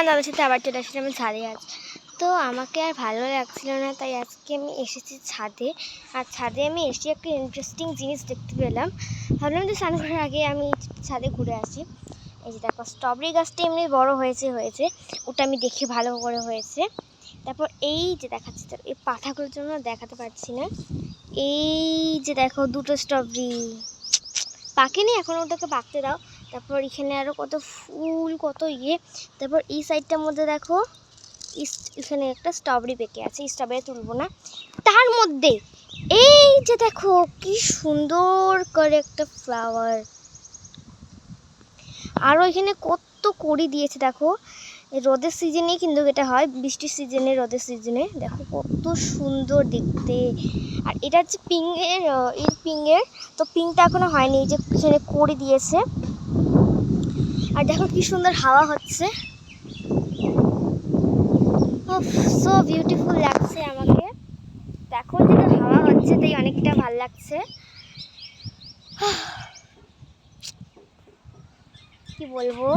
দাদার সাথে আবার চলে আসলে আমি ছাদে আছি। তো আমাকে আর ভালো লাগছিল না, তাই আজকে আমি এসেছি ছাদে। আর ছাদে আমি এসে একটা ইন্টারেস্টিং জিনিস দেখতে পেলাম। ভাবলাম যে স্নান করার আগে আমি ছাদে ঘুরে আসি। এই যে দেখো, স্ট্রবেরি গাছটা এমনি বড় হয়েছে, ওটা আমি দেখে ভালো করে হয়েছে। তারপর এই যে দেখাচ্ছি, এই পাতাগুলোর জন্য দেখাতে পারছি না। এই যে দেখো, দুটো স্ট্রবেরি পাকেনি এখন, ওটাকে পাকতে দাও। তারপর এখানে আরও কত ফুল, কত তারপর এই সাইডটার মধ্যে দেখো, এখানে একটা স্ট্রবেরি পেকে আছে, স্ট্রবেরি তুলবো না। তার মধ্যে এই যে দেখো কি সুন্দর করে একটা ফ্লাওয়ার। আরও এখানে কত কড়ি দিয়েছে দেখো। রোদের সিজনেই কিন্তু এটা হয়, বৃষ্টির সিজনে, রোদের সিজনে দেখো কত সুন্দর দেখতে। আর এটা হচ্ছে পিঙ্কের, তো পিঙ্কটা এখনো হয়নি, এই যে এখানে কড়ি দিয়েছে। আর দেখো কি সুন্দর হাওয়া হচ্ছে, সো বিউটিফুল লাগছে আমাকে। দেখো যেটা হাওয়া হচ্ছে, তাই অনেকটা ভালো লাগছে। কি বলবো,